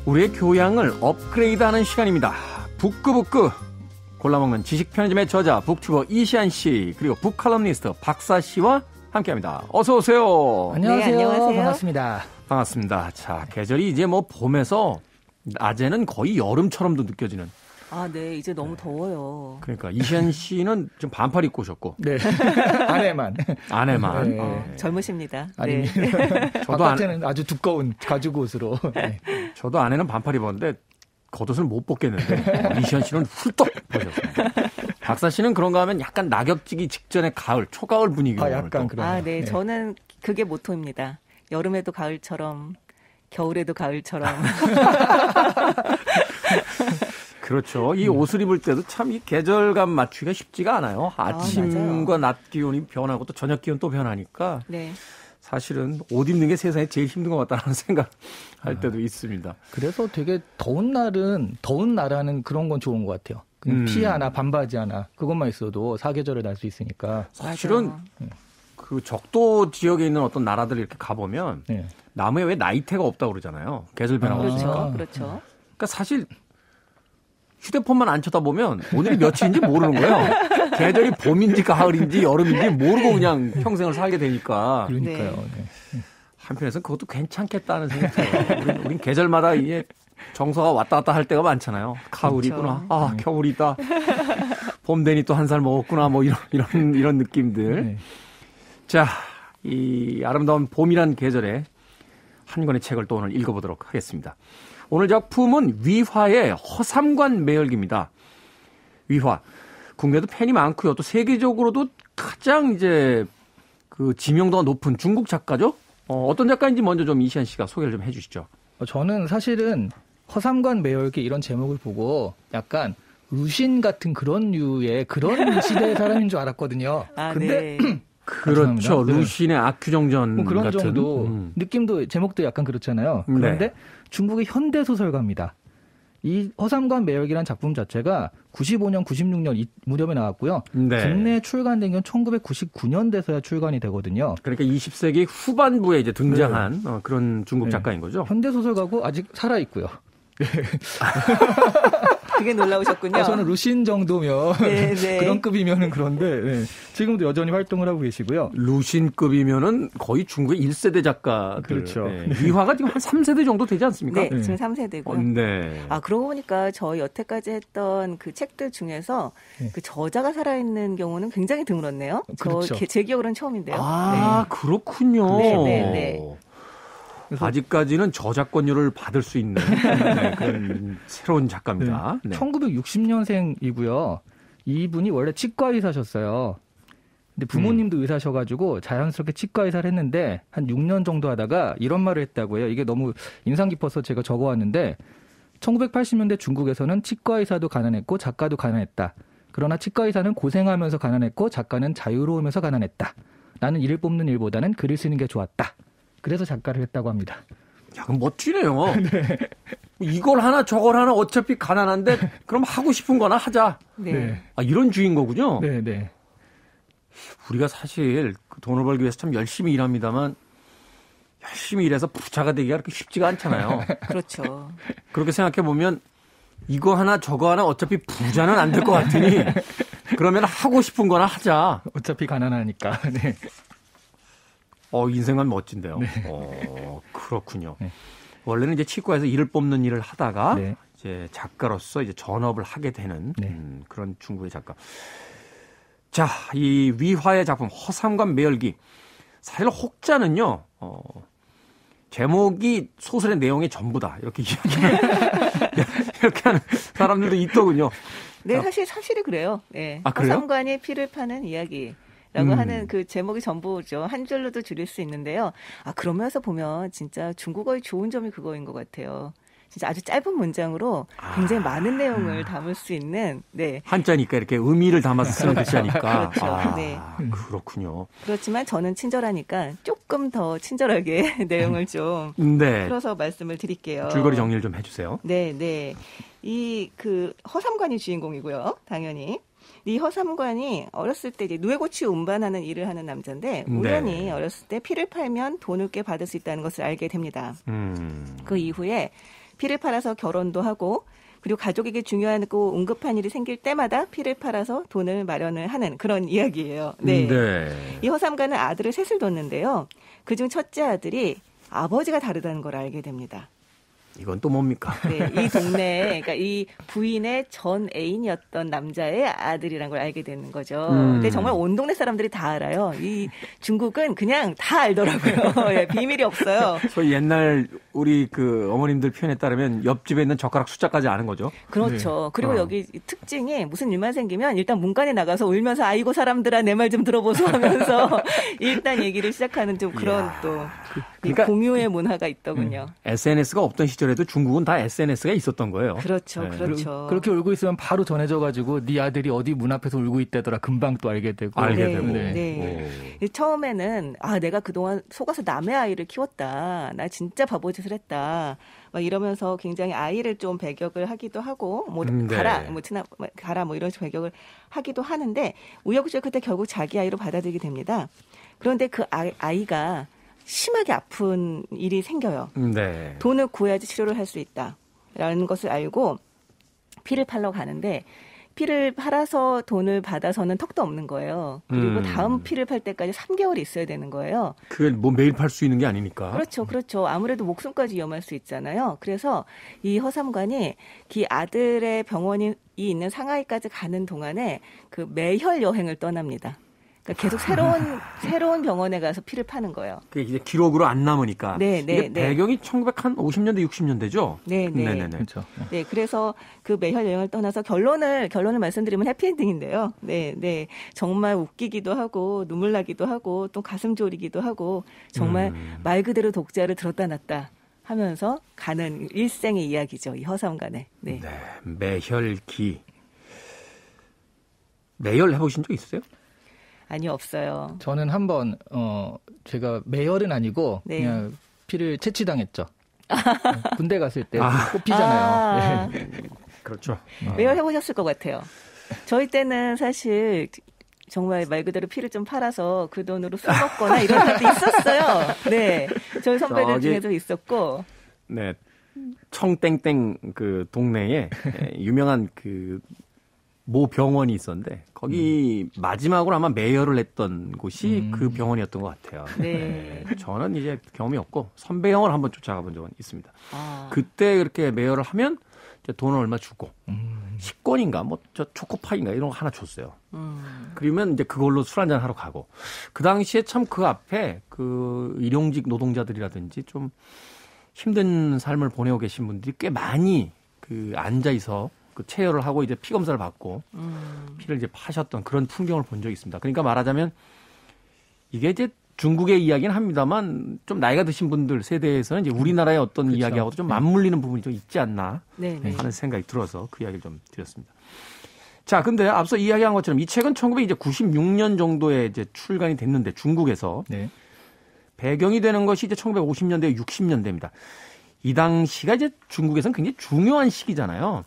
우리의 교양을 업그레이드하는 시간입니다. 북끄북끄 골라먹는 지식 편의점의 저자 북튜버 이시안 씨 그리고 북칼럼니스트 박사 씨와 함께합니다. 어서 오세요. 안녕하세요. 네, 안녕하세요. 반갑습니다. 반갑습니다. 자, 계절이 이제 뭐 봄에서 낮에는 거의 여름처럼도 느껴지는. 아, 네, 이제 너무 더워요. 그러니까 이시안 씨는 좀 반팔 입고 오셨고. 네. 아내만. 아내만. 네. 젊으십니다. 아닙니다. 네. 바깥에는 아주 두꺼운 가죽 옷으로. 네. 저도 아내는 반팔 입었는데 겉옷을 못 벗겠는데 이시안 씨는 훌떡 벗었습니다. 박사 씨는 그런가 하면 약간 낙엽지기 직전의 가을, 초가을 분위기로. 약간 그런. 아, 네, 저는 그게 모토입니다. 여름에도 가을처럼, 겨울에도 가을처럼. 그렇죠. 이 옷을 입을 때도 참 이 계절감 맞추기가 쉽지가 않아요. 아침과 낮 기온이 변하고 또 저녁 기온 또 변하니까. 네. 사실은 옷 입는 게 세상에 제일 힘든 것 같다는 생각할 때도 있습니다. 그래서 되게 더운 날은 더운 나라는 그런 건 좋은 것 같아요. 그냥 티 하나 반바지 하나 그것만 있어도 사계절을 날 수 있으니까. 사실은 그 적도 지역에 있는 어떤 나라들 이렇게 가보면 네. 나무에 왜 나이테가 없다고 그러잖아요. 계절 변화가 그렇죠. 없으니까. 그렇죠. 그러니까 사실 휴대폰만 안 쳐다보면 오늘이 며칠인지 모르는 거예요. 계절이 봄인지 가을인지 여름인지 모르고 그냥 평생을 살게 되니까. 그러니까요. 네. 네. 한편에서는 그것도 괜찮겠다는 생각이 들어요. 우린 계절마다 이게 정서가 왔다 갔다 할 때가 많잖아요. 가을이구나. 그렇죠. 아, 겨울이다. 봄 되니 또 한 살 먹었구나. 뭐 이런 느낌들. 네. 자, 이 아름다운 봄이란 계절에 한 권의 책을 또 오늘 읽어보도록 하겠습니다. 오늘 작품은 위화의 허삼관 매열기입니다. 위화. 국내도 팬이 많고요. 또 세계적으로도 가장 이제 그 지명도가 높은 중국 작가죠. 어떤 작가인지 먼저 좀 이시안 씨가 소개를 좀 해주시죠. 저는 사실은 허삼관 매열기 이런 제목을 보고 약간 루신 같은 그런 류의 그런 시대의 사람인 줄 알았거든요. 아, 근데 네. 그렇죠. 네. 루신의 악규정전 뭐 그런 같은. 정도 느낌도 제목도 약간 그렇잖아요. 그런데 네. 중국의 현대 소설가입니다. 이 허삼관 매열기라는 작품 자체가 95년, 96년 이 무렵에 나왔고요. 네. 국내에 출간된 건 1999년대서야 출간이 되거든요. 그러니까 20세기 후반부에 이제 등장한 그런 중국 작가인 거죠. 현대 소설가고 아직 살아 있고요. 그게 놀라우셨군요. 저는 루신 정도면 네, 네. 그런 급이면은 그런데 네. 지금도 여전히 활동을 하고 계시고요. 루신급이면은 거의 중국의 1세대 작가들. 그렇죠. 네. 위화가 지금 한 3세대 정도 되지 않습니까? 네, 지금 3세대고요. 네. 아, 그러고 보니까 저희 여태까지 했던 그 책들 중에서 네. 그 저자가 살아있는 경우는 굉장히 드물었네요. 그렇죠. 제 기억으로는 처음인데요. 아, 그렇군요. 네, 네, 네. 아직까지는 저작권료를 받을 수 있는 네, 그런 새로운 작가입니다. 네. 1960년생이고요. 이분이 원래 치과 의사셨어요. 근데 부모님도 의사셔가지고 자연스럽게 치과 의사를 했는데 한 6년 정도 하다가 이런 말을 했다고요. 이게 너무 인상 깊어서 제가 적어왔는데 1980년대 중국에서는 치과 의사도 가난했고 작가도 가난했다. 그러나 치과 의사는 고생하면서 가난했고 작가는 자유로우면서 가난했다. 나는 일을 뽑는 일보다는 글을 쓰는 게 좋았다. 그래서 작가를 했다고 합니다. 야, 그럼 멋지네요. 네. 이걸 하나 저걸 하나 어차피 가난한데 그럼 하고 싶은 거나 하자. 네. 아, 이런 주인 거군요. 네, 네. 우리가 사실 돈을 벌기 위해서 참 열심히 일합니다만 열심히 일해서 부자가 되기가 그렇게 쉽지가 않잖아요. 그렇죠. 그렇게 생각해 보면 이거 하나 저거 하나 어차피 부자는 안 될 것 같으니 그러면 하고 싶은 거나 하자. 어차피 가난하니까. 네. 인생은 멋진데요. 네. 그렇군요. 네. 원래는 이제 치과에서 일을 뽑는 일을 하다가 네. 이제 작가로서 이제 전업을 하게 되는 네. 그런 중국의 작가. 자, 이 위화의 작품 허삼관 매열기. 사실 혹자는요. 제목이 소설의 내용의 전부다. 이렇게 이렇게 하는 사람들도 있더군요. 네, 사실이 그래요. 네. 아, 그래요? 허삼관이 피를 파는 이야기. 라고 하는 그 제목이 전부죠. 한 줄로도 줄일 수 있는데요. 아, 그러면서 보면 진짜 중국어의 좋은 점이 그거인 것 같아요. 진짜 아주 짧은 문장으로 굉장히 많은 내용을 담을 수 있는 네. 한자니까 이렇게 의미를 담아서 쓰는 글자니까. 그렇죠. 네. 그렇군요. 그렇지만 저는 친절하니까 조금 더 친절하게 내용을 좀 네. 풀어서 말씀을 드릴게요. 줄거리 정리를 좀 해주세요. 네, 네. 이 그 허삼관이 주인공이고요. 당연히. 이 허삼관이 어렸을 때 이제 누에고치 운반하는 일을 하는 남자인데 우연히 어렸을 때 피를 팔면 돈을 꽤 받을 수 있다는 것을 알게 됩니다. 그 이후에 피를 팔아서 결혼도 하고 그리고 가족에게 중요하고 응급한 일이 생길 때마다 피를 팔아서 돈을 마련을 하는 그런 이야기예요. 네. 이 허삼관은 아들을 셋을 뒀는데요. 그중 첫째 아들이 아버지가 다르다는 걸 알게 됩니다. 이건 또 뭡니까? 네, 이 동네에 그러니까 이 부인의 전 애인이었던 남자의 아들이란 걸 알게 되는 거죠. 근데 정말 온 동네 사람들이 다 알아요. 이 중국은 그냥 다 알더라고요. 예, 비밀이 없어요. 소위 옛날 우리 그 어머님들 표현에 따르면 옆집에 있는 젓가락 숫자까지 아는 거죠. 그렇죠. 그리고 여기 특징이 무슨 일만 생기면 일단 문간에 나가서 울면서 아이고 사람들아 내 말 좀 들어보소 하면서 일단 얘기를 시작하는 좀 그런 또 그러니까 공유의 문화가 있더군요. SNS가 없던 시절에도 중국은 다 SNS가 있었던 거예요. 그렇죠. 네. 그렇죠. 그렇게 울고 있으면 바로 전해져가지고 네 아들이 어디 문 앞에서 울고 있다더라. 금방 또 알게 되고. 네. 처음에는 내가 그동안 속아서 남의 아이를 키웠다. 나 진짜 바보짓을 했다. 막 이러면서 굉장히 아이를 좀 배격을 하기도 하고 가라 뭐 이런 식으로 배격을 하기도 하는데 우여곡절 그때 결국 자기 아이로 받아들이게 됩니다. 그런데 그 아이가 심하게 아픈 일이 생겨요. 네. 돈을 구해야지 치료를 할 수 있다라는 것을 알고 피를 팔러 가는데 피를 팔아서 돈을 받아서는 턱도 없는 거예요. 그리고 다음 피를 팔 때까지 3개월이 있어야 되는 거예요. 그게 뭐 매일 팔 수 있는 게 아니니까. 그렇죠. 아무래도 목숨까지 위험할 수 있잖아요. 그래서 이 허삼관이 그 아들의 병원이 있는 상하이까지 가는 동안에 그 매혈 여행을 떠납니다. 그러니까 계속 새로운 병원에 가서 피를 파는 거예요. 그게 이제 기록으로 안 남으니까. 네. 배경이 1950년대, 60년대죠? 네. 그렇죠. 네, 그래서 그 매혈 여행을 떠나서 결론을 말씀드리면 해피엔딩인데요. 네. 정말 웃기기도 하고 눈물 나기도 하고 또 가슴 졸이기도 하고 정말 말 그대로 독자를 들었다 놨다 하면서 가는 일생의 이야기죠. 이 허삼관의. 네. 매혈기. 매혈 해보신 적 있으세요? 아니요, 없어요. 저는 한번 제가 매혈은 아니고 그냥 피를 채취당했죠. 군대 갔을 때 꼭 피잖아요. 네. 그렇죠. 매혈 해보셨을 것 같아요. 저희 때는 사실 정말 말 그대로 피를 좀 팔아서 그 돈으로 술 먹거나 이런 것도 있었어요. 네, 저희 선배들 중에도 있었고. 네, 청땡땡 그 동네에 유명한 그 모 병원이 있었는데 거기 마지막으로 아마 매혈을 했던 곳이 그 병원이었던 것 같아요. 네. 저는 이제 경험이 없고 선배 형을 한번 쫓아가 본 적은 있습니다. 그때 그렇게 매혈을 하면 이제 돈을 얼마 주고 식권인가 뭐 저 초코파이인가 이런 거 하나 줬어요. 그러면 이제 그걸로 술 한잔 하러 가고 그 당시에 참 그 앞에 그 일용직 노동자들이라든지 좀 힘든 삶을 보내고 계신 분들이 꽤 많이 그 앉아 있어. 그 체열을 하고 이제 피 검사를 받고 피를 이제 파셨던 그런 풍경을 본 적이 있습니다. 그러니까 말하자면 이게 이제 중국의 이야기는 합니다만 좀 나이가 드신 분들 세대에서는 이제 우리나라의 어떤 그렇죠. 이야기하고도 좀 맞물리는 부분이 좀 있지 않나 네. 하는 생각이 들어서 그 이야기를 좀 드렸습니다. 자, 근데 앞서 이야기한 것처럼 이 책은 1996년 정도에 이제 출간이 됐는데 중국에서 배경이 되는 것이 이제 1950년대, 60년대입니다. 이 당시가 이제 중국에서는 굉장히 중요한 시기잖아요.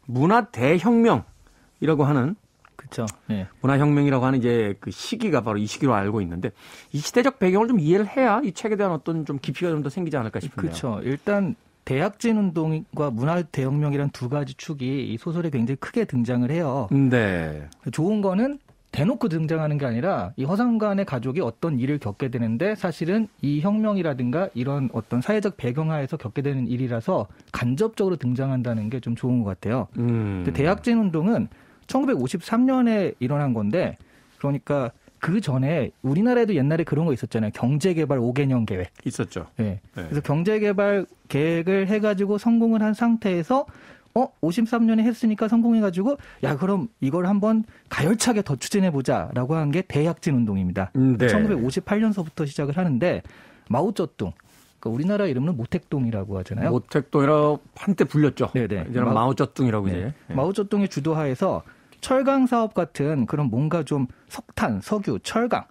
문화 대혁명이라고 하는 그렇죠. 네. 문화혁명이라고 하는 이제 그 시기가 바로 이 시기로 알고 있는데 이 시대적 배경을 좀 이해를 해야 이 책에 대한 어떤 좀 깊이가 좀 더 생기지 않을까 싶은데요. 그렇죠. 일단 대약진 운동과 문화 대혁명이란 두 가지 축이 이 소설에 굉장히 크게 등장을 해요. 네. 좋은 거는 대놓고 등장하는 게 아니라 이 허삼관의 가족이 어떤 일을 겪게 되는데 사실은 이 혁명이라든가 이런 어떤 사회적 배경하에서 겪게 되는 일이라서 간접적으로 등장한다는 게 좀 좋은 것 같아요. 근데 대약진 운동은 1953년에 일어난 건데 그러니까 그 전에 우리나라에도 옛날에 그런 거 있었잖아요. 경제개발 5개년 계획. 있었죠. 네. 그래서 경제개발 계획을 해가지고 성공을 한 상태에서 53년에 했으니까 성공해가지고 야 그럼 이걸 한번 가열차게 더 추진해보자라고 한 게 대약진 운동입니다. 1958년서부터 시작을 하는데 마오쩌둥 그러니까 우리나라 이름은 모택동이라고 하잖아요. 모택동이라고 한때 불렸죠. 네네. 이제는 마오쩌둥이라고 네. 이제. 네. 마오쩌둥의 주도하에서 철강 사업 같은 그런 뭔가 좀 석탄, 석유, 철강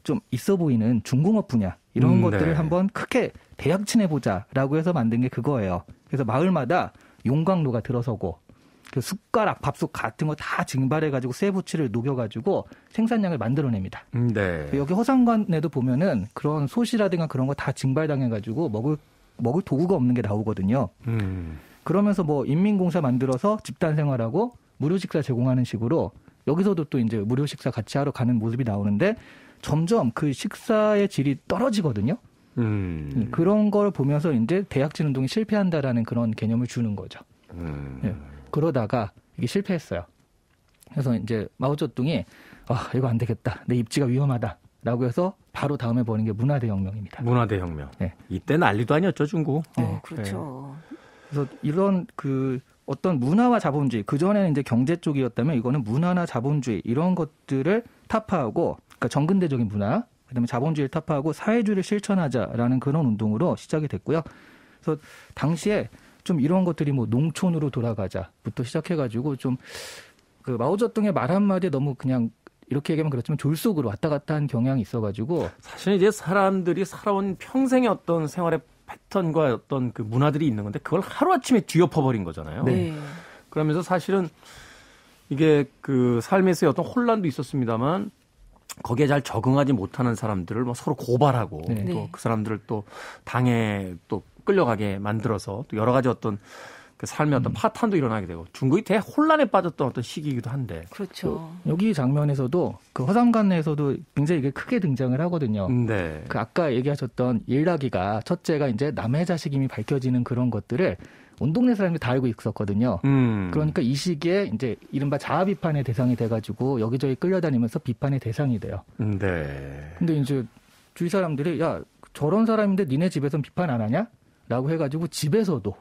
좀 있어 보이는 중공업 분야 이런 것들을 네. 한번 크게 대약친해보자라고 해서 만든 게 그거예요. 그래서 마을마다 용광로가 들어서고 그 숟가락, 밥솥 같은 거 다 증발해가지고 쇠붙이를 녹여가지고 생산량을 만들어냅니다. 네. 여기 허삼관에도 보면은 그런 솥이라든가 그런 거 다 증발당해가지고 먹을 도구가 없는 게 나오거든요. 그러면서 뭐 인민공사 만들어서 집단 생활하고 무료 식사 제공하는 식으로 여기서도 또 이제 무료 식사 같이 하러 가는 모습이 나오는데 점점 그 식사의 질이 떨어지거든요. 그런 걸 보면서 이제 대약진 운동이 실패한다라는 그런 개념을 주는 거죠. 네. 그러다가 이게 실패했어요. 그래서 이제 마오쩌둥이 이거 안 되겠다. 내 입지가 위험하다라고 해서 바로 다음에 벌인 게 문화대혁명입니다. 문화대혁명. 네. 이때 난리도 아니었죠, 중국. 네. 그렇죠. 네. 그래서 이런 그 어떤 문화와 자본주의, 그전에는 이제 경제 쪽이었다면 이거는 문화나 자본주의 이런 것들을 타파하고, 그러니까 정근대적인 문화, 그다음에 자본주의를 타파하고 사회주의를 실천하자라는 그런 운동으로 시작이 됐고요. 그래서 당시에 좀 이런 것들이 뭐 농촌으로 돌아가자부터 시작해가지고 좀 그 마오쩌둥의 말 한마디에 너무 그냥 이렇게 얘기하면 그렇지만 졸속으로 왔다 갔다 한 경향이 있어가지고 사실 이제 사람들이 살아온 평생의 어떤 생활의 패턴과 어떤 그 문화들이 있는 건데 그걸 하루아침에 뒤엎어버린 거잖아요. 네. 그러면서 사실은 이게 그 삶에서의 어떤 혼란도 있었습니다만 거기에 잘 적응하지 못하는 사람들을 뭐 서로 고발하고 네. 또 그 사람들을 또 당에 또 끌려가게 만들어서 또 여러 가지 어떤 그 삶의 어떤 파탄도 일어나게 되고 중국이 대혼란에 빠졌던 어떤 시기이기도 한데. 그렇죠. 여기 장면에서도 그 허삼관에서도 굉장히 이게 크게 등장을 하거든요. 네. 그 아까 얘기하셨던 일나기가 첫째가 이제 남의 자식임이 밝혀지는 그런 것들을 온 동네 사람들이 다 알고 있었거든요. 그러니까 이 시기에 이제 이른바 자아 비판의 대상이 돼가지고 여기저기 끌려다니면서 비판의 대상이 돼요. 네. 근데 이제 주위 사람들이 야 저런 사람인데 니네 집에선 비판 안 하냐? 라고 해가지고 집에서도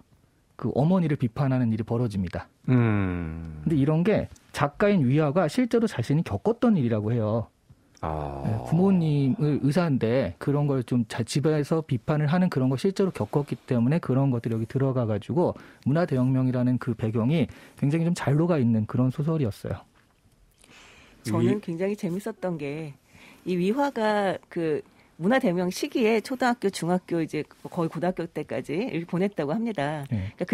그 어머니를 비판하는 일이 벌어집니다. 근데 이런 게 작가인 위화가 실제로 자신이 겪었던 일이라고 해요. 네, 부모님을 의사인데 그런 걸 좀 집에서 비판을 하는 그런 걸 실제로 겪었기 때문에 그런 것들이 여기 들어가가지고 문화대혁명이라는 그 배경이 굉장히 좀 잘 녹아 있는 그런 소설이었어요. 저는 굉장히 재밌었던 게 이 위화가 그 문화대혁명 시기에 초등학교, 중학교 이제 거의 고등학교 때까지 이렇게 보냈다고 합니다. 네. 그러니까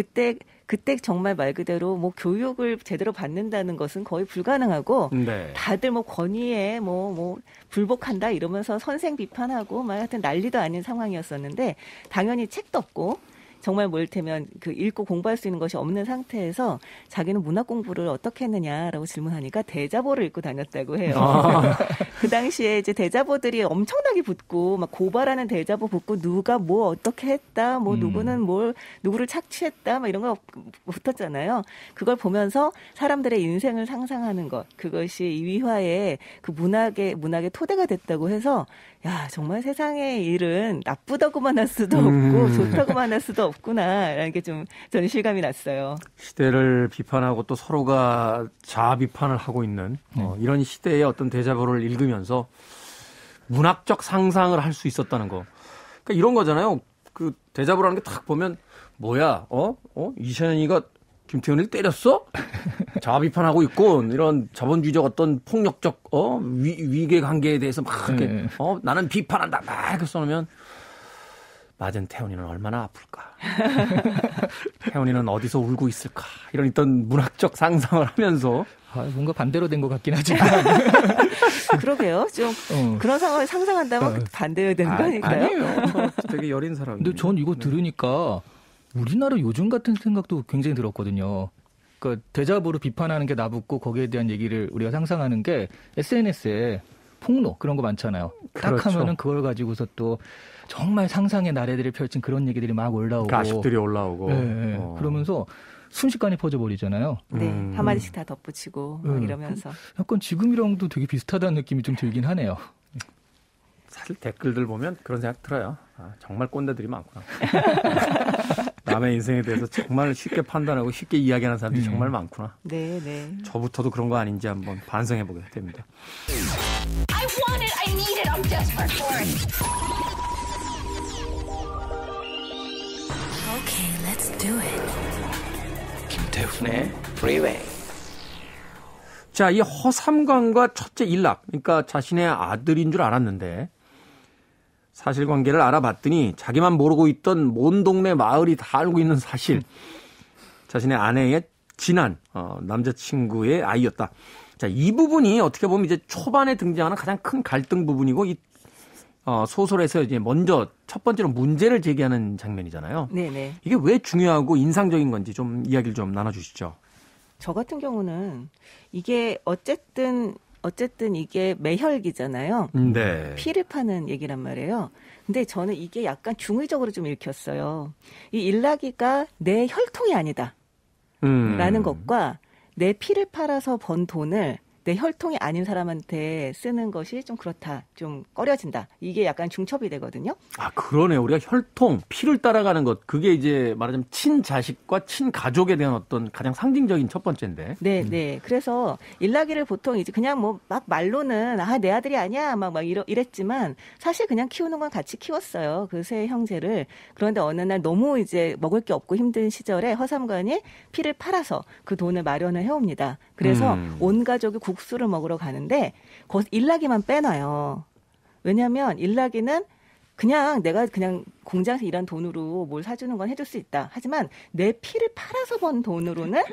그때 정말 말 그대로 뭐 교육을 제대로 받는다는 것은 거의 불가능하고 네. 다들 뭐 권위에 뭐 불복한다 이러면서 선생 비판하고 막 하여튼 난리도 아닌 상황이었었는데 당연히 책도 없고 정말 뭐 이를테면 그 읽고 공부할 수 있는 것이 없는 상태에서 자기는 문학 공부를 어떻게 했느냐라고 질문하니까 대자보를 읽고 다녔다고 해요. 그 당시에 이제 대자보들이 엄청나게 붙고 막 고발하는 대자보 붙고 누가 뭐 어떻게 했다, 뭐 누구는 누구를 착취했다, 막 이런 거 붙었잖아요. 그걸 보면서 사람들의 인생을 상상하는 것, 그것이 이위화의 그 문학의 토대가 됐다고 해서 야 정말 세상의 일은 나쁘다고만 할 수도 없고 좋다고만 할 수도 없구나라는 게 좀 저는 실감이 났어요. 시대를 비판하고 또 서로가 자아 비판을 하고 있는 이런 시대의 어떤 대자보를 읽으면서 문학적 상상을 할 수 있었다는 거. 그러니까 이런 거잖아요. 그 대자보라는 게 딱 보면 뭐야? 이시연이가 김태현을 때렸어? 자아 비판하고 있고 이런 자본주의적 어떤 폭력적 위계 관계에 대해서 막 이렇게 나는 비판한다 막 이렇게 써놓으면 맞은 태훈이는 얼마나 아플까? 태훈이는 어디서 울고 있을까? 이런 어떤 문학적 상상을 하면서 뭔가 반대로 된 것 같긴 하지만 그러게요. 좀 그런 상황을 상상한다면 반대로 되는 거 아닐까요? 아니에요. 되게 여린 사람인데. 근데 전 이거 들으니까 우리나라 요즘 같은 생각도 굉장히 들었거든요. 그러니까 대자보로 비판하는 게 나붙고 거기에 대한 얘기를 우리가 상상하는 게 SNS에 폭로 그런 거 많잖아요. 그렇죠. 딱 하면은 그걸 가지고서 또 정말 상상의 나래들을 펼친 그런 얘기들이 막 올라오고 가십들이 올라오고 네. 그러면서 순식간에 퍼져버리잖아요. 네, 한마디씩 다 덧붙이고 막 이러면서 약간 지금이랑도 되게 비슷하다는 느낌이 좀 들긴 하네요. 사실 댓글들 보면 그런 생각 들어요. 정말 꼰대들이 많구나. 남의 인생에 대해서 정말 쉽게 판단하고 쉽게 이야기하는 사람들이 정말 많구나. 네, 네. 저부터도 그런 거 아닌지 한번 반성해보게 됩니다. I want it, I need it, I'm desperate for it. Okay, let's do it. 김태훈의 Freeway. 자, 이 허삼관과 첫째 일락, 그러니까 자신의 아들인 줄 알았는데 사실관계를 알아봤더니 자기만 모르고 있던 온 동네 마을이 다 알고 있는 사실. 자신의 아내의 진한 남자친구의 아이였다. 자, 이 부분이 어떻게 보면 이제 초반에 등장하는 가장 큰 갈등 부분이고 이 소설에서 이제 먼저 첫 번째로 문제를 제기하는 장면이잖아요. 네네. 이게 왜 중요하고 인상적인 건지 좀 이야기를 좀 나눠주시죠. 저 같은 경우는 이게 어쨌든 이게 매혈기잖아요. 네. 피를 파는 얘기란 말이에요. 근데 저는 이게 약간 중의적으로 좀 읽혔어요. 이 일락이가 내 혈통이 아니다. 라는 것과 내 피를 팔아서 번 돈을 내 혈통이 아닌 사람한테 쓰는 것이 좀 그렇다. 좀 꺼려진다. 이게 약간 중첩이 되거든요. 아, 그러네요. 우리가 혈통, 피를 따라가는 것. 그게 이제 말하자면 친자식과 친가족에 대한 어떤 가장 상징적인 첫 번째인데. 네, 네. 그래서 일락이를 보통 이제 그냥 뭐 막 말로는 내 아들이 아니야. 막 이랬지만 사실 그냥 키우는 건 같이 키웠어요. 그 세 형제를. 그런데 어느 날 너무 이제 먹을 게 없고 힘든 시절에 허삼관이 피를 팔아서 그 돈을 마련을 해옵니다. 그래서 온 가족이 국수를 먹으러 가는데 일락이만 빼놔요. 왜냐하면 일락이는 그냥 내가 그냥 공장에서 일한 돈으로 뭘 사주는 건 해줄 수 있다. 하지만 내 피를 팔아서 번 돈으로는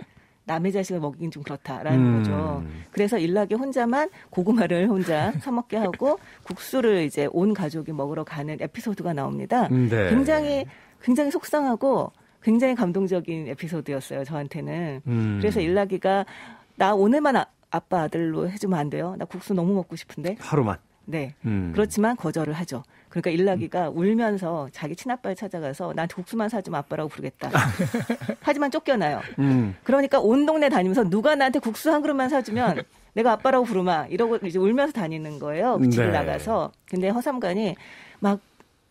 남의 자식을 먹이긴 좀 그렇다라는 거죠. 그래서 일락이 혼자만 고구마를 혼자 사 먹게 하고 국수를 이제 온 가족이 먹으러 가는 에피소드가 나옵니다. 네. 굉장히 속상하고 굉장히 감동적인 에피소드였어요. 저한테는. 그래서 일락이가 나 오늘만 아빠 아들로 해주면 안 돼요? 나 국수 너무 먹고 싶은데. 하루만. 네. 그렇지만 거절을 하죠. 그러니까 일락이가 울면서 자기 친아빠를 찾아가서 나한테 국수만 사주면 아빠라고 부르겠다. 하지만 쫓겨나요. 그러니까 온 동네 다니면서 누가 나한테 국수 한 그릇만 사주면 내가 아빠라고 부르마. 이러고 이제 울면서 다니는 거예요. 집을 나가서. 근데 허삼관이 막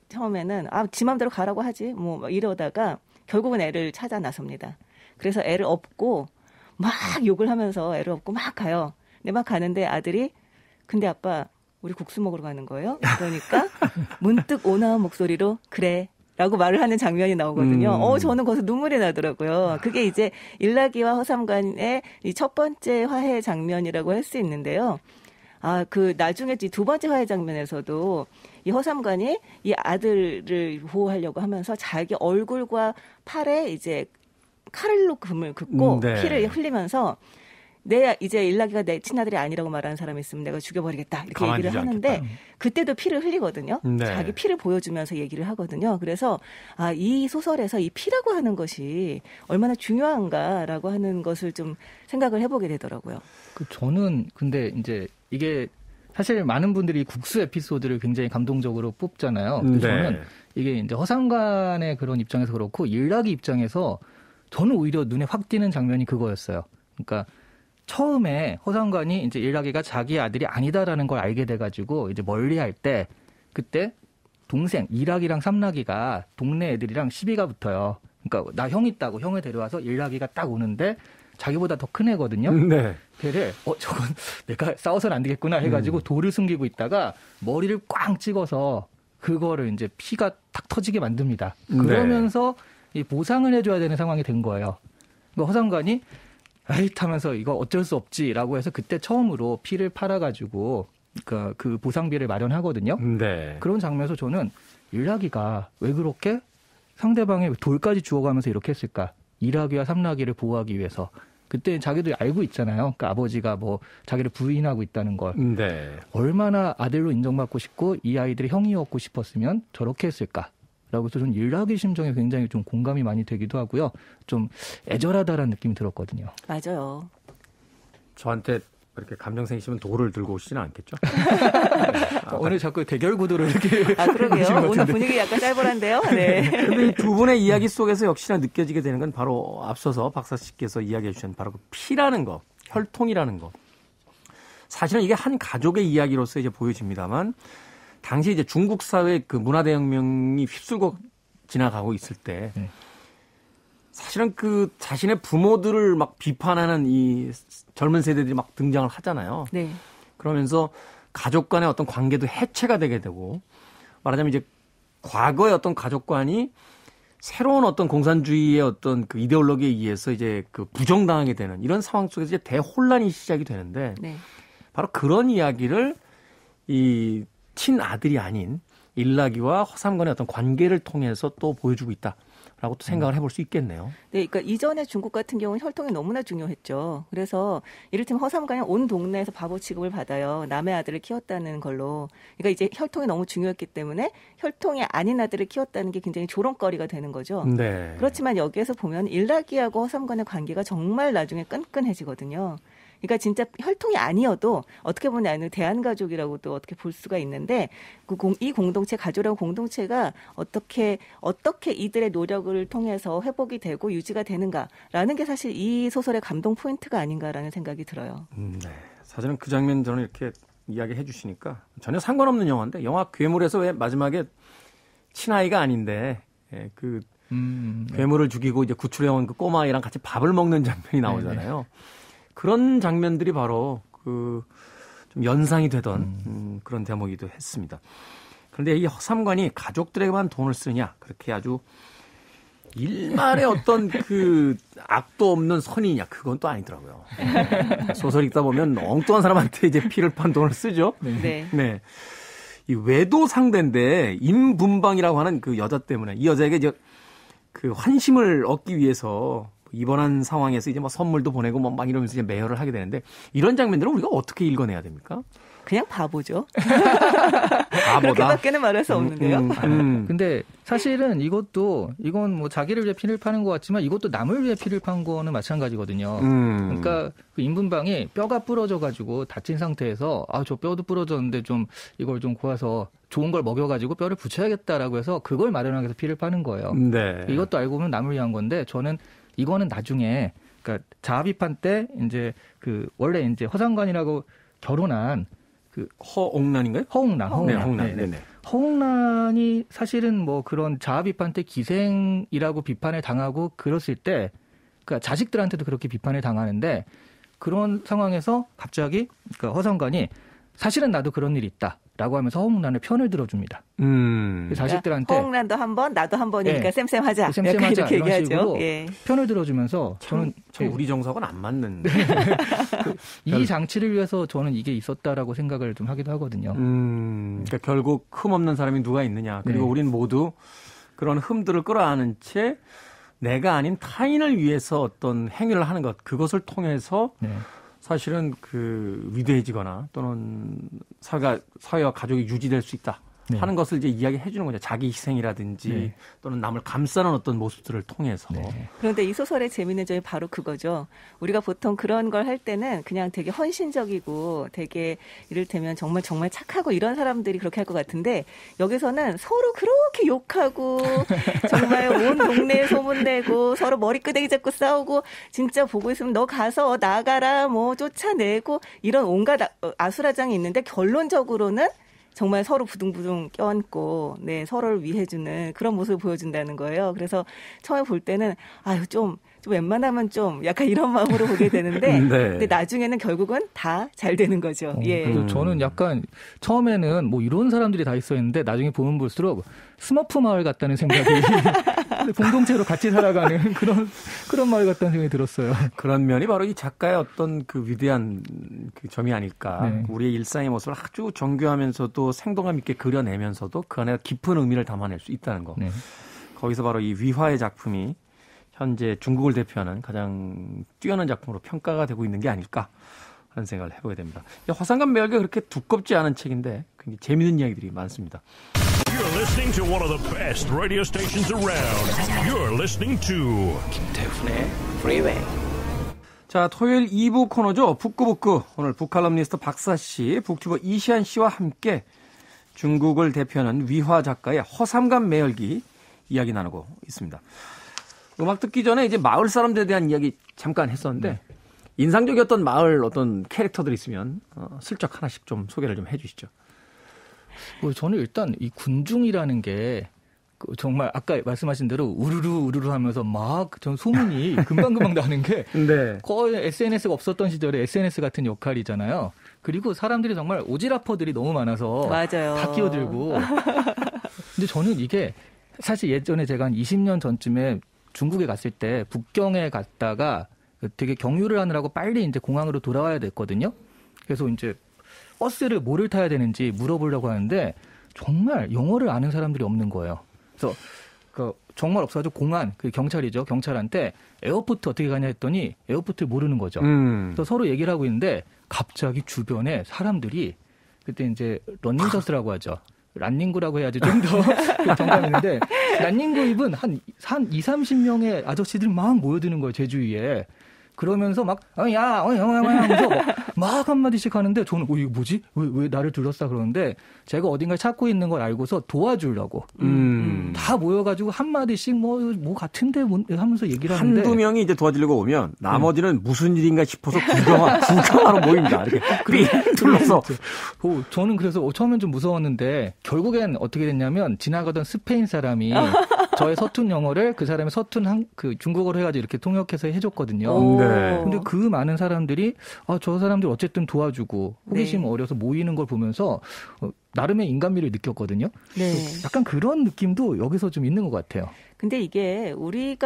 처음에는 지 맘대로 가라고 하지. 뭐 이러다가 결국은 애를 찾아 나섭니다. 그래서 애를 업고 막 욕을 하면서 애를 업고 막 가요. 근데 막 가는데 아들이 근데 아빠 우리 국수 먹으러 가는 거예요? 그러니까 문득 온화한 목소리로 그래 라고 말을 하는 장면이 나오거든요. 저는 거기서 눈물이 나더라고요. 그게 이제 일락이와 허삼관의 이 첫 번째 화해 장면이라고 할 수 있는데요. 그 나중에 이 두 번째 화해 장면에서도 이 허삼관이 이 아들을 보호하려고 하면서 자기 얼굴과 팔에 이제 칼로 금을 긋고 네. 피를 흘리면서 이제 일락이가 내 친아들이 아니라고 말하는 사람이 있으면 내가 죽여버리겠다 이렇게 얘기를 하는데 않겠다. 그때도 피를 흘리거든요. 네. 자기 피를 보여주면서 얘기를 하거든요. 그래서 이 소설에서 이 피라고 하는 것이 얼마나 중요한가라고 하는 것을 좀 생각을 해보게 되더라고요. 저는 근데 이제 이게 사실 많은 분들이 국수 에피소드를 굉장히 감동적으로 뽑잖아요. 네. 저는 이게 이제 허삼관의 그런 입장에서 그렇고 일락이 입장에서 저는 오히려 눈에 확 띄는 장면이 그거였어요. 그러니까 처음에 허삼관이 이제 일락이가 자기 아들이 아니다라는 걸 알게 돼가지고 이제 멀리할 때 그때 동생 일락이랑 삼락이가 동네 애들이랑 시비가 붙어요. 그러니까 나 형 있다고 형을 데려와서 일락이가 딱 오는데 자기보다 더 큰 애거든요. 네. 걔를 저건 내가 싸워서는 안 되겠구나 해가지고 돌을 숨기고 있다가 머리를 꽝 찍어서 그거를 이제 피가 탁 터지게 만듭니다. 그러면서 이 보상을 해줘야 되는 상황이 된 거예요. 그러니까 허삼관이 하면서 이거 어쩔 수 없지라고 해서 그때 처음으로 피를 팔아가지고 그 보상비를 마련하거든요. 네. 그런 장면에서 저는 일락이가 왜 그렇게 상대방의 돌까지 주워가면서 이렇게 했을까? 일락이와 삼락이를 보호하기 위해서. 그때 자기도 알고 있잖아요. 그러니까 아버지가 뭐 자기를 부인하고 있다는 걸. 네. 얼마나 아들로 인정받고 싶고 이 아이들이 형이었고 싶었으면 저렇게 했을까? 라고 해서 저는 일락의 심정에 굉장히 좀 공감이 많이 되기도 하고요. 좀 애절하다라는 느낌이 들었거든요. 맞아요. 저한테 그렇게 감정생기시면 돌을 들고 오시지는 않겠죠? 오늘 자꾸 대결 구도를 이렇게. 그러게요. 오늘 분위기 약간 짤벌한데요. 네. 근데 이 두 분의 이야기 속에서 역시나 느껴지게 되는 건 바로 앞서서 박사 씨께서 이야기해 주신 바로 그 피라는 거, 혈통이라는 거. 사실은 이게 한 가족의 이야기로서 이제 보여집니다만 당시 이제 중국 사회 그 문화대혁명이 휩쓸고 지나가고 있을 때 사실은 그 자신의 부모들을 막 비판하는 이 젊은 세대들이 막 등장을 하잖아요. 네. 그러면서 가족 간의 어떤 관계도 해체가 되게 되고 말하자면 이제 과거의 어떤 가족관이 새로운 어떤 공산주의의 어떤 그 이데올로기에 의해서 이제 그 부정당하게 되는 이런 상황 속에서 이제 대혼란이 시작이 되는데 네. 바로 그런 이야기를 이 친아들이 아닌 일락이와 허삼관의 어떤 관계를 통해서 또 보여주고 있다라고 또 생각을 해볼 수 있겠네요. 네, 그러니까 이전에 중국 같은 경우는 혈통이 너무나 중요했죠. 그래서 이를테면 허삼관이 온 동네에서 바보 취급을 받아요. 남의 아들을 키웠다는 걸로. 그러니까 이제 혈통이 너무 중요했기 때문에 혈통이 아닌 아들을 키웠다는 게 굉장히 조롱거리가 되는 거죠. 네. 그렇지만 여기에서 보면 일락이하고 허삼관의 관계가 정말 나중에 끈끈해지거든요. 그러니까 진짜 혈통이 아니어도 어떻게 보면 대한가족이라고도 어떻게 볼 수가 있는데 이 공동체, 가족이라는 공동체가 어떻게 이들의 노력을 통해서 회복이 되고 유지가 되는가라는 게 사실 이 소설의 감동 포인트가 아닌가라는 생각이 들어요. 네. 사실은 그 장면 저는 이렇게 이야기해 주시니까 전혀 상관없는 영화인데 영화 괴물에서 왜 마지막에 친아이가 아닌데 그 괴물을 죽이고 이제 구출해온 그 꼬마아이랑 같이 밥을 먹는 장면이 나오잖아요. 네네. 그런 장면들이 바로 그 좀 연상이 되던 그런 대목이기도 했습니다. 그런데 이 허삼관이 가족들에게만 돈을 쓰느냐 그렇게 아주 일말의 어떤 그 악도 없는 선이냐 그건 또 아니더라고요. 소설 읽다 보면 엉뚱한 사람한테 이제 피를 판 돈을 쓰죠. 네. 네. 이 외도 상대인데 임분방이라고 하는 그 여자 때문에 이 여자에게 이제 그 환심을 얻기 위해서 입원한 상황에서 이제 뭐 선물도 보내고 뭐 막 이러면서 이제 매혈을 하게 되는데 이런 장면들은 우리가 어떻게 읽어내야 됩니까? 그냥 바보죠. 바보다. 그렇게밖에는 말할 수 없는데요. 근데 사실은 이건 뭐 자기를 위해 피를 파는 것 같지만 이것도 남을 위해 피를 판 거는 마찬가지거든요. 그러니까 그 임분방이 뼈가 부러져가지고 다친 상태에서 저 뼈도 부러졌는데 좀 이걸 좀 고아서 좋은 걸 먹여가지고 뼈를 붙여야겠다라고 해서 그걸 마련하기 위해서 피를 파는 거예요. 네. 이것도 알고 보면 남을 위한 건데 저는 이거는 나중에 그러니까 자아비판 때 이제 그 원래 이제 허삼관이라고 결혼한 그 허옥란인가요? 허옥란. 네, 허옥란. 네네. 허옥란이 사실은 뭐 그런 자아비판 때 기생이라고 비판을 당하고 그랬을 때, 그러니까 자식들한테도 그렇게 비판을 당하는데 그런 상황에서 갑자기 그러니까 허삼관이 사실은 나도 그런 일이 있다라고 하면서 허옥란의 편을 들어줍니다. 자식들한테 허옥란도 한 번, 나도 한 번이니까 네. 쌤쌤하자. 쌤쌤하자 이렇게 이런 얘기하죠. 식으로 예. 편을 들어주면서 참 우리 정서하고는 안 맞는. 이 장치를 위해서 저는 이게 있었다라고 생각을 좀 하기도 하거든요. 그러니까 결국 흠 없는 사람이 누가 있느냐. 그리고 네. 우린 모두 그런 흠들을 끌어안은 채 내가 아닌 타인을 위해서 어떤 행위를 하는 것, 그것을 통해서 네. 사실은 그 위대해지거나 또는 사회와 가족이 유지될 수 있다 네. 하는 것을 이제 이야기해 주는 거죠. 자기 희생이라든지 네. 또는 남을 감싸는 어떤 모습들을 통해서. 네. 그런데 이 소설의 재미있는 점이 바로 그거죠. 우리가 보통 그런 걸 할 때는 그냥 되게 헌신적이고 되게 이를테면 정말 착하고 이런 사람들이 그렇게 할 것 같은데 여기서는 서로 그렇게 욕하고 정말 온 동네에 소문내고 서로 머리끄댕이 잡고 싸우고 진짜 보고 있으면 너 가서 나가라 뭐 쫓아내고 이런 온갖 아수라장이 있는데 결론적으로는 정말 서로 부둥부둥 껴안고 서로를 위해주는 그런 모습을 보여준다는 거예요. 그래서 처음에 볼 때는 좀 웬만하면 좀 약간 이런 마음으로 보게 되는데 네. 근데 나중에는 결국은 다 잘 되는 거죠. 예. 저는 약간 처음에는 뭐 이런 사람들이 다 있었는데 나중에 보면 볼수록 스머프 마을 같다는 생각이 공동체로 같이 살아가는 그런 마을 같다는 생각이 들었어요. 그런 면이 바로 이 작가의 어떤 그 위대한 그 점이 아닐까. 네. 우리의 일상의 모습을 아주 정교하면서도 생동감 있게 그려내면서도 그 안에 깊은 의미를 담아낼 수 있다는 거. 네. 거기서 바로 이 위화의 작품이 현재 중국을 대표하는 가장 뛰어난 작품으로 평가가 되고 있는 게 아닐까 하는 생각을 해보게 됩니다. 허삼관 매열기가 그렇게 두껍지 않은 책인데 굉장히 재미있는 이야기들이 많습니다. You're listening to one of the best radio stations around. You're listening to 김태훈의 Freeway. 자, 토요일 2부 코너죠. 북구북구. 오늘 북칼럼니스트 박사 씨, 북튜버 이시안 씨와 함께 중국을 대표하는 위화 작가의 허삼관 매열기 이야기 나누고 있습니다. 음악 듣기 전에 이제 마을 사람들에 대한 이야기 잠깐 했었는데 인상적이었던 마을 어떤 캐릭터들이 있으면 슬쩍 하나씩 좀 소개를 좀 해주시죠. 저는 일단 이 군중이라는 게 정말 아까 말씀하신 대로 우르르 하면서 막 전 소문이 금방금방 나는 게 네. 거의 SNS가 없었던 시절에 SNS 같은 역할이잖아요. 그리고 사람들이 정말 오지라퍼들이 너무 많아서 맞아요. 다 끼어들고. 근데 저는 이게 사실 예전에 제가 한 20년 전쯤에 중국에 갔을 때 북경에 갔다가 되게 경유를 하느라고 빨리 이제 공항으로 돌아와야 됐거든요. 그래서 이제 버스를 뭐를 타야 되는지 물어보려고 하는데 정말 영어를 아는 사람들이 없는 거예요. 그래서 정말 없어가지고 공안, 경찰이죠. 경찰한테 에어포트 어떻게 가냐 했더니 에어포트를 모르는 거죠. 그래서 서로 얘기를 하고 있는데 갑자기 주변에 사람들이 그때 이제 런닝셔츠라고 하죠. 란닝구라고 해야지 좀 더 정감이 있는데 란닝구 입은 한 20-30명의 아저씨들이 막 모여드는 거예요. 제 주위에. 그러면서 막 하면서 막 한마디씩 하는데 저는 이거 뭐지? 왜 나를 둘러싸 그러는데 제가 어딘가에 찾고 있는 걸 알고서 도와주려고 다 모여가지고 한마디씩 뭐 같은데 하면서 얘기를 하는데 한두 명이 이제 도와주려고 오면 나머지는 무슨 일인가 싶어서 구경하러 모입니다. 이렇게 둘러서. 저는 그래서 처음엔 좀 무서웠는데 결국엔 어떻게 됐냐면 지나가던 스페인 사람이 저의 서툰 영어를 그 사람의 서툰 중국어로 해가지고 이렇게 통역해서 해줬거든요. 네. 근데 그 많은 사람들이 저 사람들 어쨌든 도와주고 호기심 어려서 모이는 걸 보면서 나름의 인간미를 느꼈거든요. 네. 약간 그런 느낌도 여기서 좀 있는 것 같아요. 근데 이게 우리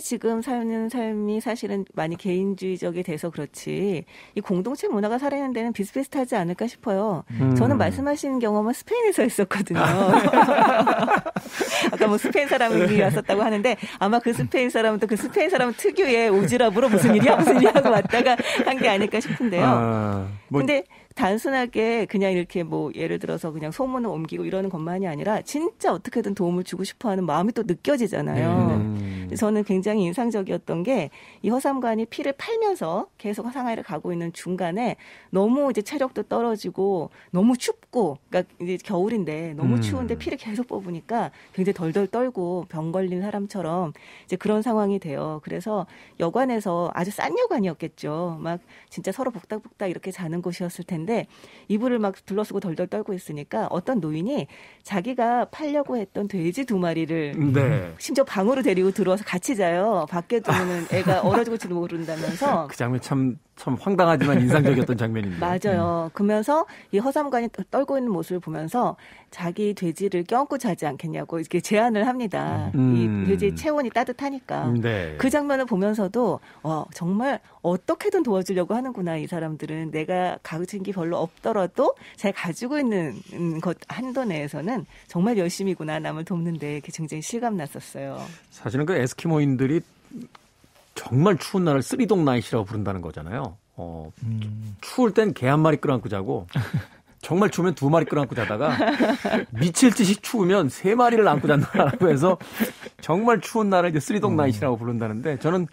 지금 사는 삶이 사실은 많이 개인주의적이 돼서 그렇지 이 공동체 문화가 살아있는 데는 비슷비슷하지 않을까 싶어요. 저는 말씀하신 경험은 스페인에서 했었거든요. 아까 뭐 스페인 사람이 왔었다고 하는데 아마 그 스페인 사람은 또 그 스페인 사람 특유의 오지랖으로 무슨 일이야 하고 왔다가 한 게 아닐까 싶은데요. 근데 단순하게 그냥 이렇게 뭐 예를 들어서 그냥 소문을 옮기고 이러는 것만이 아니라 진짜 어떻게든 도움을 주고 싶어하는 마음이 또 느껴지잖아요. 저는 굉장히 인상적이었던 게 이 허삼관이 피를 팔면서 계속 상하이를 가고 있는 중간에 너무 이제 체력도 떨어지고 너무 춥고 그러니까 이제 겨울인데 너무 추운데 피를 계속 뽑으니까 굉장히 덜덜 떨고 병 걸린 사람처럼 이제 그런 상황이 돼요. 그래서 여관에서 아주 싼 여관이었겠죠. 막 진짜 서로 복닥복닥 이렇게 자는 곳이었을 텐데 이불을 막 둘러쓰고 덜덜 떨고 있으니까 어떤 노인이 자기가 팔려고 했던 돼지 2마리를 심지어 방으로 데리고 들어와서 같이 자요. 밖에 두면 애가 얼어죽을지도 모른다면서. 그 장면 참 황당하지만 인상적이었던 장면인데. 맞아요. 그러면서 이 허삼관이 떨고 있는 모습을 보면서 자기 돼지를 껴안고 자지 않겠냐고 이렇게 제안을 합니다. 이 돼지의 체온이 따뜻하니까. 네. 그 장면을 보면서도 정말 어떻게든 도와주려고 하는구나. 이 사람들은 내가 가진 게 별로 없더라도 잘 가지고 있는 것 한도 내에서는 정말 열심이구나. 남을 돕는데 굉장히 실감났었어요. 사실은 그 에스키모인들이 정말 추운 날을 쓰리동 나잇이라고 부른다는 거잖아요. 추울 땐 개 한 마리 끌어안고 자고 정말 추우면 2마리 끌어안고 자다가 미칠 듯이 추우면 3마리를 안고 잔다라고 해서 정말 추운 날을 이제 쓰리동 나잇이라고 부른다는데 저는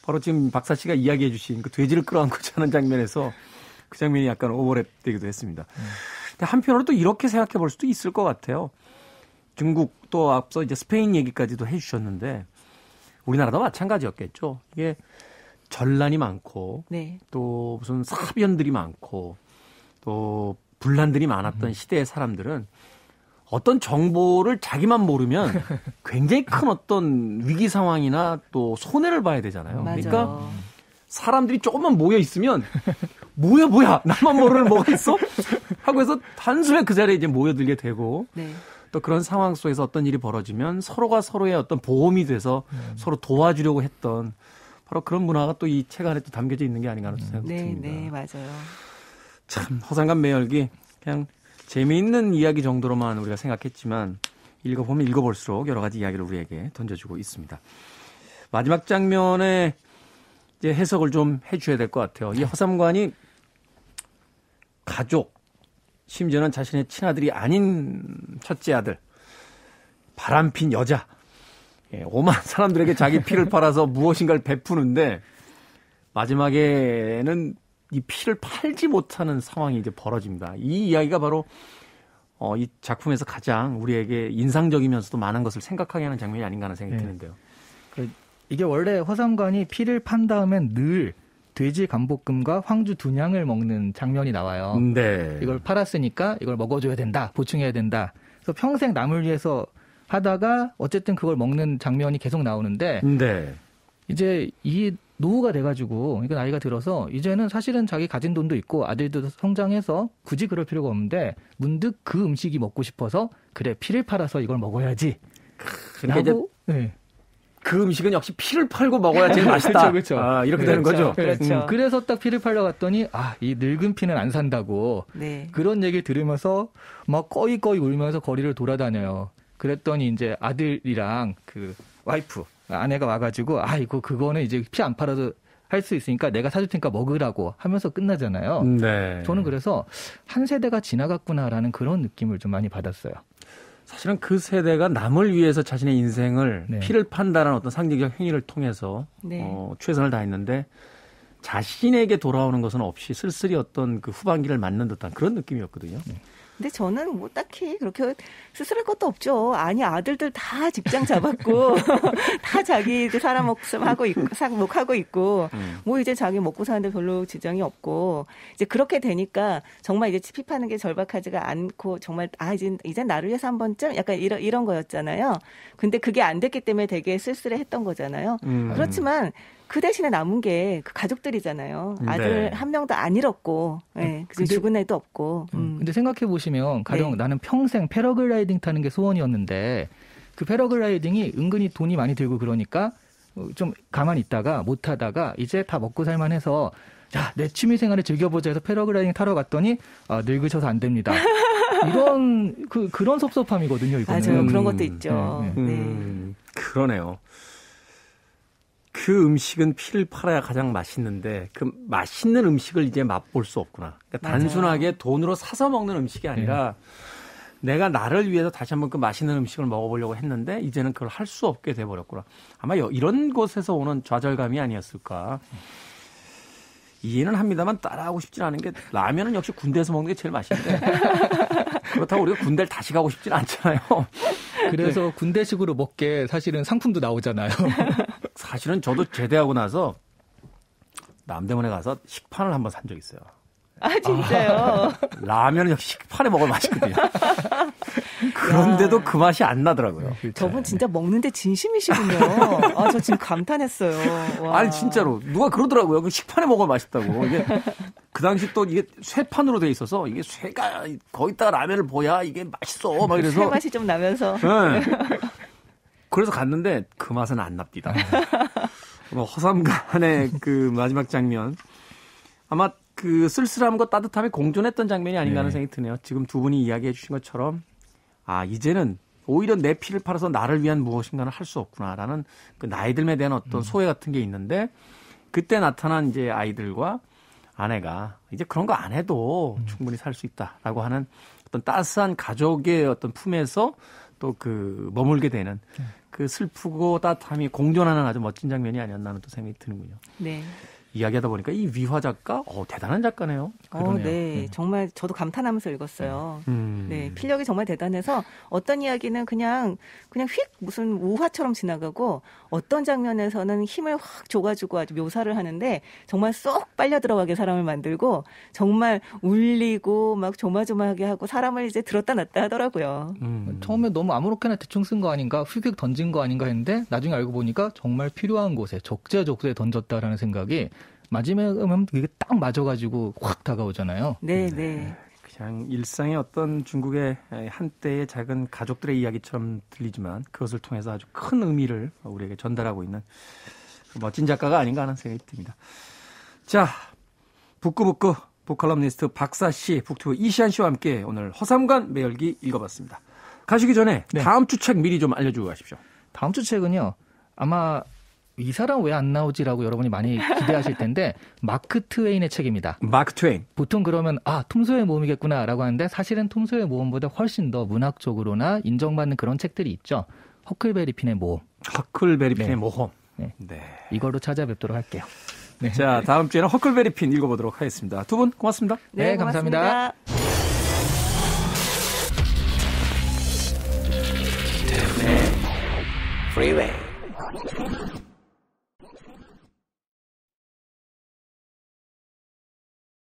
바로 지금 박사 씨가 이야기해 주신 그 돼지를 끌어안고 자는 장면에서 그 장면이 약간 오버랩되기도 했습니다. 근데 한편으로 또 이렇게 생각해 볼 수도 있을 것 같아요. 중국 또 앞서 이제 스페인 얘기까지도 해 주셨는데 우리나라도 마찬가지였겠죠. 이게 전란이 많고 또 무슨 사변들이 많고 또 분란들이 많았던 시대의 사람들은 어떤 정보를 자기만 모르면 굉장히 큰 어떤 위기 상황이나 또 손해를 봐야 되잖아요. 맞아요. 그러니까 사람들이 조금만 모여 있으면 뭐야 나만 모르는 뭐가 있어? 하고 해서 단숨에 그 자리에 이제 모여들게 되고 또 그런 상황 속에서 어떤 일이 벌어지면 서로가 서로의 어떤 보험이 돼서 서로 도와주려고 했던 바로 그런 문화가 또 이 책 안에 또 담겨져 있는 게 아닌가 하는 생각이 듭니다. 네, 맞아요. 참 허삼관 매열기 그냥 재미있는 이야기 정도로만 우리가 생각했지만 읽어보면 읽어볼수록 여러 가지 이야기를 우리에게 던져주고 있습니다. 마지막 장면에 이제 해석을 좀 해줘야 될 것 같아요. 이 허삼관이 가족 심지어는 자신의 친아들이 아닌 첫째 아들, 바람핀 여자, 오만 사람들에게 자기 피를 팔아서 무엇인가를 베푸는데 마지막에는 이 피를 팔지 못하는 상황이 이제 벌어집니다. 이 이야기가 바로 이 작품에서 가장 우리에게 인상적이면서도 많은 것을 생각하게 하는 장면이 아닌가 하는 생각이 드는데요. 이게 원래 허삼관이 피를 판 다음엔 늘 돼지 간볶음과 황주 두냥을 먹는 장면이 나와요. 네. 이걸 팔았으니까 이걸 먹어줘야 된다, 보충해야 된다. 그래서 평생 남을 위해서 하다가 어쨌든 그걸 먹는 장면이 계속 나오는데 이제 이 노후가 돼가지고 그러니까 나이가 들어서 이제는 사실은 자기 가진 돈도 있고 아들도 성장해서 굳이 그럴 필요가 없는데 문득 그 음식이 먹고 싶어서 그래 피를 팔아서 이걸 먹어야지. 그러니까 이제 네. 그 음식은 역시 피를 팔고 먹어야 제일 맛있다. 그렇죠. 아, 이렇게 되는 거죠. 그렇죠. 그래서 딱 피를 팔러 갔더니 이 늙은 피는 안 산다고 네. 그런 그런 얘기 들으면서 막 꺼이꺼이 울면서 거리를 돌아다녀요. 그랬더니 이제 아들이랑 그 와이프 아내가 와가지고 이거 그거는 이제 피 안 팔아도 할 수 있으니까 내가 사줄 테니까 먹으라고 하면서 끝나잖아요. 네. 저는 그래서 한 세대가 지나갔구나라는 그런 느낌을 좀 많이 받았어요. 사실은 그 세대가 남을 위해서 자신의 인생을 네. 피를 판다는 어떤 상징적 행위를 통해서 네. 최선을 다했는데 자신에게 돌아오는 것은 없이 쓸쓸히 어떤 그 후반기를 맞는 듯한 그런 느낌이었거든요. 근데 저는 뭐 딱히 그렇게 스스로할 것도 없죠. 아니 아들들 다 직장 잡았고 다 자기들 살아 먹고 있고 삭목하고 있고 뭐 이제 자기 먹고 사는데 별로 지장이 없고 이제 그렇게 되니까 정말 이제 피 파는 게 절박하지가 않고 정말 이제 나를 위해서 한 번쯤 약간 이런 거였잖아요. 근데 그게 안 됐기 때문에 되게 쓸쓸해했던 거잖아요. 그렇지만 그 대신에 남은 게 그 가족들이잖아요. 아들 네. 한 명도 안 잃었고, 네, 죽은 애도 없고. 근데 생각해 보시면 가령 네. 나는 평생 패러글라이딩 타는 게 소원이었는데 그 패러글라이딩이 은근히 돈이 많이 들고 그러니까 좀 가만히 있다가 못 하다가 이제 다 먹고 살만해서 자, 내 취미 생활을 즐겨보자 해서 패러글라이딩 타러 갔더니 늙으셔서 안 됩니다. 이런 그런 섭섭함이거든요. 이거는. 맞아요. 그런 것도 있죠. 네. 그러네요. 그 음식은 피를 팔아야 가장 맛있는데 그 맛있는 음식을 이제 맛볼 수 없구나. 그러니까 단순하게 돈으로 사서 먹는 음식이 아니라 내가 나를 위해서 다시 한번 그 맛있는 음식을 먹어보려고 했는데 이제는 그걸 할 수 없게 돼버렸구나. 아마 이런 곳에서 오는 좌절감이 아니었을까. 이해는 합니다만 따라하고 싶진 않은 게 라면은 역시 군대에서 먹는 게 제일 맛있는데 그렇다고 우리가 군대를 다시 가고 싶진 않잖아요. 그래서 군대식으로 먹게 사실은 상품도 나오잖아요. 사실은 저도 제대하고 나서 남대문에 가서 식판을 한번 산 적이 있어요. 아, 진짜요? 라면은 역시 식판에 먹어야 맛있거든요. 그런데도 그 맛이 안 나더라고요. 저분 진짜 먹는데 진심이시군요. 저 지금 감탄했어요. 와. 아니 진짜로 누가 그러더라고요. 그 식판에 먹어야 맛있다고. 이게 그 당시 또 이게 쇠판으로 돼 있어서 이게 쇠가 거기다가 라면을 보야 이게 맛있어. 막 이래서 쇠 맛이 좀 나면서. 네. 그래서 갔는데 그 맛은 안 납니다. 허삼간의 그 마지막 장면 아마 그 쓸쓸함과 따뜻함이 공존했던 장면이 아닌가 하는 생각이 드네요. 지금 두 분이 이야기해 주신 것처럼 이제는 오히려 내 피를 팔아서 나를 위한 무엇인가는 할 수 없구나라는 그 나이 들에 대한 어떤 소외 같은 게 있는데 그때 나타난 이제 아이들과 아내가 이제 그런 거 안 해도 충분히 살 수 있다라고 하는 어떤 따스한 가족의 어떤 품에서 또 그 머물게 되는 그 슬프고 따뜻함이 공존하는 아주 멋진 장면이 아니었나 하는 또 생각이 드는군요. 네. 이야기하다 보니까 이 위화 작가, 대단한 작가네요. 네. 정말 저도 감탄하면서 읽었어요. 네. 필력이 정말 대단해서 어떤 이야기는 그냥 휙 무슨 우화처럼 지나가고 어떤 장면에서는 힘을 확 줘가지고 아주 묘사를 하는데 정말 쏙 빨려 들어가게 사람을 만들고 정말 울리고 막 조마조마하게 하고 사람을 이제 들었다 놨다 하더라고요. 처음에 너무 아무렇게나 대충 쓴 거 아닌가, 휙휙 던진 거 아닌가 했는데 나중에 알고 보니까 정말 필요한 곳에 적재적소에 던졌다라는 생각이 마지막에 그게 딱 맞아가지고 확 다가오잖아요. 네, 네. 그냥 일상의 어떤 중국의 한때의 작은 가족들의 이야기처럼 들리지만 그것을 통해서 아주 큰 의미를 우리에게 전달하고 있는 멋진 작가가 아닌가 하는 생각이 듭니다. 자, 북구북구 북컬럼니스트 박사 씨, 북튜브 이시안 씨와 함께 오늘 허삼관 매열기 읽어봤습니다. 가시기 전에 다음 주 책 미리 좀 알려주고 가십시오. 다음 주 책은요. 아마 이 사람 왜 안 나오지라고 여러분이 많이 기대하실 텐데 마크 트웨인의 책입니다. 마크 트웨인. 보통 그러면 톰 소여의 모험이겠구나라고 하는데 사실은 톰 소여의 모험보다 훨씬 더 문학적으로나 인정받는 그런 책들이 있죠. 허클베리 핀의 모험. 허클베리 핀의 모험. 네. 네. 이걸로 찾아뵙도록 할게요. 네. 자, 다음 주에는 허클베리 핀 읽어보도록 하겠습니다. 두 분 고맙습니다. 네, 감사합니다. Freeway.